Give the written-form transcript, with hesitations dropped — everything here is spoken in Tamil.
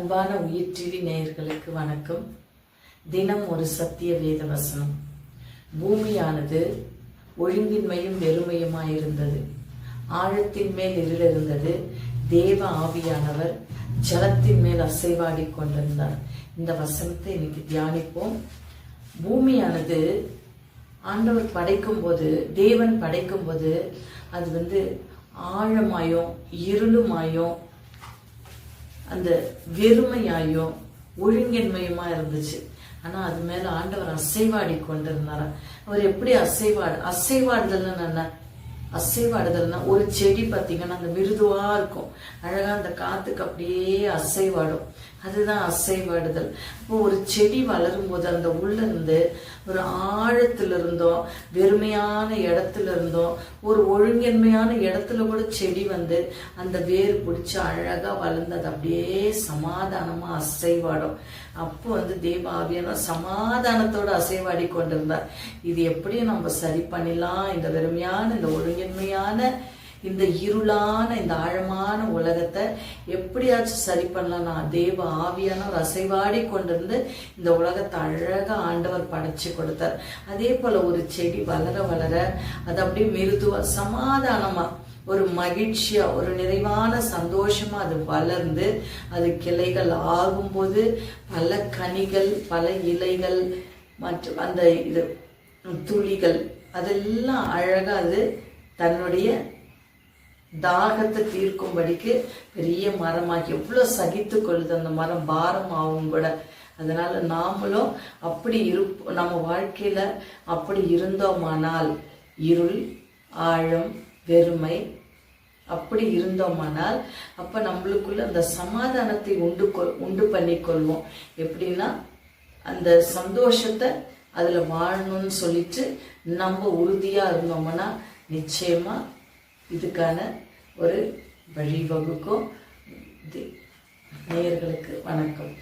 அன்பான உயிர் டிவி நேயர்களுக்கு வணக்கம். தினம் ஒரு சத்திய வேத வசனம். பூமியானது ஒழுங்கின்மையும் வெறுமையுமாயிருந்தது. ஆழத்தின் மேல் இருள் இருந்தது. தேவ ஆவியானவர் ஜலத்தின் மேல் அசைவாடி கொண்டிருந்தார். இந்த வசனத்தை இன்னைக்கு தியானிப்போம். பூமியானது ஆண்டவர் படைக்கும் போது, தேவன் படைக்கும் போது அது ஆழமாயும் இருளுமாயும் அந்த வெறுமையாயும் ஒழுங்கின்மையுமா இருந்துச்சு. ஆனா அது மேல ஆண்டவர் அசைவாடி கொண்டிருந்தாரா. அவர் எப்படி அசைவாடுதல்னா ஒரு செடி பார்த்தீங்கன்னா அந்த மிருதுவா இருக்கும், அழகா அந்த காத்துக்கு அப்படியே அசைவாடும். அதுதான் அசைவாடுதல். இப்போ ஒரு செடி வளரும் போது அந்த உள்ள இருந்து ஒரு ஆழத்துல இருந்தோம், வெறுமையான இடத்துல இருந்தோம், ஒரு ஒழுங்கின்மையான இடத்துல கூட செடி அந்த வேர் பிடிச்சி அழகா வளர்ந்து அது அப்படியே சமாதானமா அசைவாடும். அப்போ தேவ ஆவியான சமாதானத்தோட அசைவாடி கொண்டிருந்தார். இது எப்படியும் நம்ம சரி பண்ணிடலாம், இந்த வெறுமையான, இந்த ஒழுங்கின்மையான, இந்த இருளான, இந்த ஆழமான உலகத்தை எப்படியாச்சும் சரி பண்ணலாம். தேவ ஆவியானவர் அசைவாடி கொண்டிருந்து இந்த உலகத்தை அழகா ஆண்டவர் படைச்சு கொடுத்தார். அதே போல ஒரு செடி வளர வளர அது அப்படியே மிருதுவா சமாதானமா ஒரு மகிழ்ச்சியா ஒரு நிறைவான சந்தோஷமா அது வளர்ந்து அது கிளைகள் ஆகும்போது பல கனிகள், பல இலைகள் மற்றும் அந்த இது துளிகள் அதெல்லாம் அழகா அது தன்னுடைய தாகத்தை தீர்க்கும்படிக்கு பெரிய மரமாக்கி எவ்வளவு சகித்து கொள்ளுது. அந்த மரம் பாரம் ஆகும் கூட. அதனால நாமளும் அப்படி நம்ம வாழ்க்கையில அப்படி இருந்தோமானால், இருள், ஆழம், வெறுமை அப்படி இருந்தோமானால் அப்ப நம்மளுக்குள்ள அந்த சமாதானத்தை உண்டு பண்ணிக்கொள்வோம். எப்படின்னா அந்த சந்தோஷத்தை அதுல வாழணும்னு சொல்லிட்டு நம்ம உறுதியா இருந்தோம்னா நிச்சயமா இதுக்கான ஒரு வழிவகுக்கும். நேயர்களுக்கு வணக்கம்.